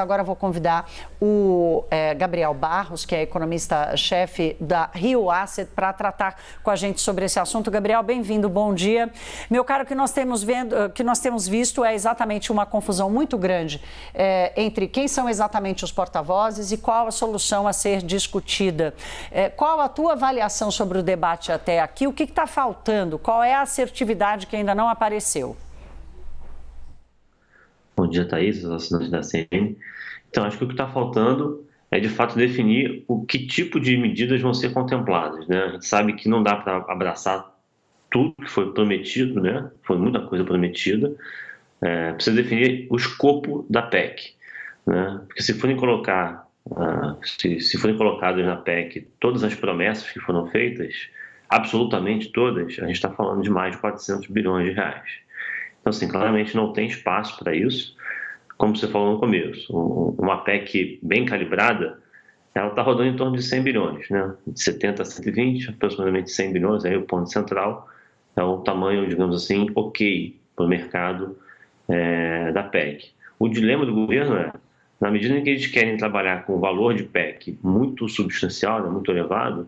Agora vou convidar o Gabriel Barros, que é economista-chefe da Rio Asset, para tratar com a gente sobre esse assunto. Gabriel, bem-vindo, bom dia. Meu caro, o que nós temos visto é exatamente uma confusão muito grande entre quem são exatamente os porta-vozes e qual a solução a ser discutida. Qual a tua avaliação sobre o debate até aqui? O que está faltando? Qual é a assertividade que ainda não apareceu? Bom dia, Thaís, os assinantes da CN. Então, acho que o que está faltando é, de fato, definir o que tipo de medidas vão ser contempladas, né? A gente sabe que não dá para abraçar tudo que foi prometido, né? Foi muita coisa prometida. Precisa definir o escopo da PEC, né? Porque se forem colocar, se forem colocadas na PEC todas as promessas que foram feitas, absolutamente todas, a gente está falando de mais de 400 bilhões de reais. Então, assim, claramente não tem espaço para isso. Como você falou no começo, uma PEC bem calibrada, ela está rodando em torno de 100 bilhões, né? De 70 a 120, aproximadamente 100 bilhões, aí o ponto central é o tamanho, digamos assim, ok para o mercado da PEC. O dilema do governo é, na medida em que eles querem trabalhar com o valor de PEC muito substancial, né, muito elevado,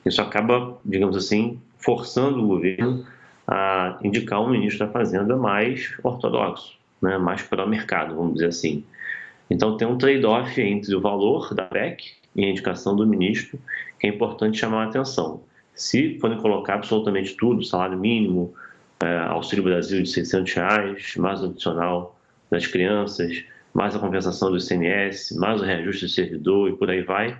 isso acaba, digamos assim, forçando o governo a indicar um ministro da Fazenda mais ortodoxo, né, mais pró-mercado, vamos dizer assim. Então tem um trade-off entre o valor da PEC e a indicação do ministro, que é importante chamar a atenção. Se forem colocar absolutamente tudo, salário mínimo, Auxílio Brasil de R$ 600, mais o adicional das crianças, mais a compensação do ICMS, mais o reajuste do servidor e por aí vai,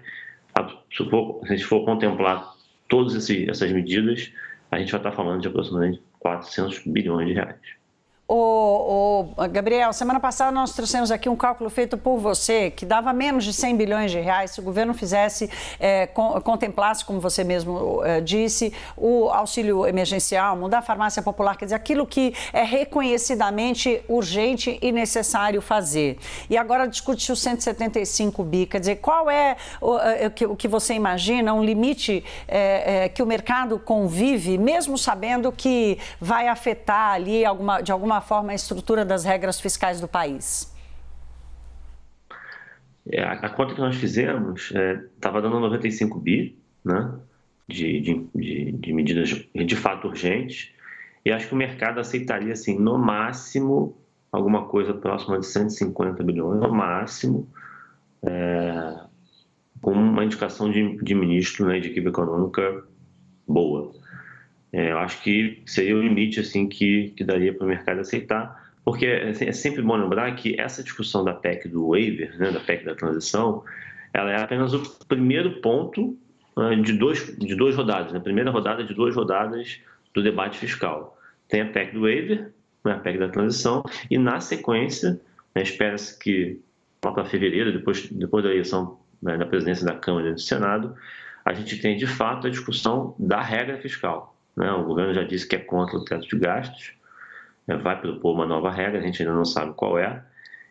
se a gente for contemplar todas essas medidas, a gente vai estar falando de aproximadamente 400 bilhões de reais. Gabriel, semana passada nós trouxemos aqui um cálculo feito por você que dava menos de 100 bilhões de reais se o governo fizesse, contemplasse, como você mesmo disse, o auxílio emergencial, mudar a farmácia popular, quer dizer, aquilo que é reconhecidamente urgente e necessário fazer. E agora discute-se o 175 bi, quer dizer, qual é o que você imagina, um limite que o mercado convive, mesmo sabendo que vai afetar ali de alguma forma a estrutura das regras fiscais do país? A conta que nós fizemos estava dando 95 bi, né, de medidas de fato urgentes, e acho que o mercado aceitaria, assim, no máximo, alguma coisa próxima de 150 bilhões, no máximo, com uma indicação de ministro, né, de equipe econômica boa. Eu acho que seria o limite, assim, que daria para o mercado aceitar, porque assim, é sempre bom lembrar que essa discussão da PEC do waiver, né, da PEC da transição, ela é apenas o primeiro ponto de duas rodadas, né? A primeira rodada de duas rodadas do debate fiscal. Tem a PEC do waiver, né, a PEC da transição, e na sequência, né, espera-se que lá para fevereiro, depois da eleição, né, da presidência da Câmara e do Senado, a gente tem de fato a discussão da regra fiscal. O governo já disse que é contra o teto de gastos, vai propor uma nova regra, a gente ainda não sabe qual é.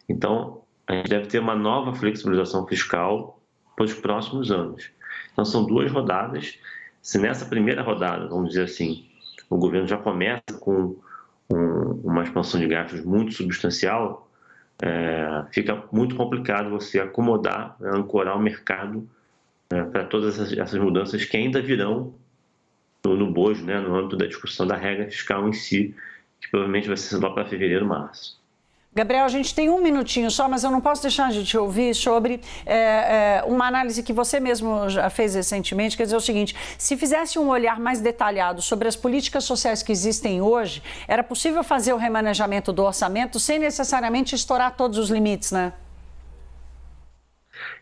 Então, a gente deve ter uma nova flexibilização fiscal para os próximos anos. Então, são duas rodadas. Se nessa primeira rodada, vamos dizer assim, o governo já começa com uma expansão de gastos muito substancial, fica muito complicado você acomodar, ancorar o mercado para todas essas mudanças que ainda virão no bojo, né, no âmbito da discussão da regra fiscal em si, que provavelmente vai ser lá para fevereiro, março. Gabriel, a gente tem um minutinho só, mas eu não posso deixar de te ouvir sobre uma análise que você mesmo já fez recentemente, quer dizer o seguinte, se fizesse um olhar mais detalhado sobre as políticas sociais que existem hoje, era possível fazer o remanejamento do orçamento sem necessariamente estourar todos os limites, né?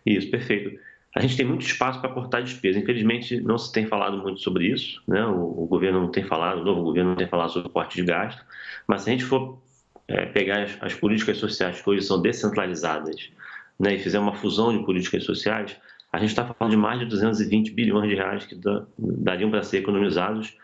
Isso, perfeito. A gente tem muito espaço para cortar despesa. Infelizmente, não se tem falado muito sobre isso, né? O governo não tem falado, o novo governo não tem falado sobre o corte de gasto, mas se a gente for pegar as políticas sociais que hoje são descentralizadas, né, e fizer uma fusão de políticas sociais, a gente está falando de mais de 220 bilhões de reais que dariam para ser economizados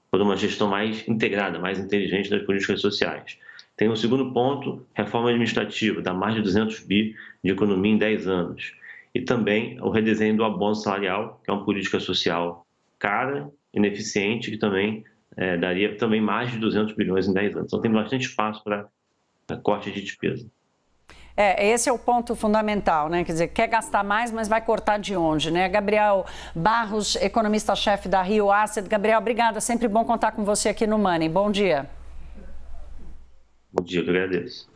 por uma gestão mais integrada, mais inteligente das políticas sociais. Tem um segundo ponto, reforma administrativa, dá mais de 200 bi de economia em 10 anos. E também o redesenho do abono salarial, que é uma política social cara, ineficiente, que também daria também mais de 200 bilhões em 10 anos. Então tem bastante espaço para corte de despesa. Esse é o ponto fundamental, né? Quer dizer, quer gastar mais, mas vai cortar de onde, né? Gabriel Barros, economista-chefe da Rio Asset. Gabriel, obrigada. Sempre bom contar com você aqui no Money. Bom dia. Bom dia, eu agradeço.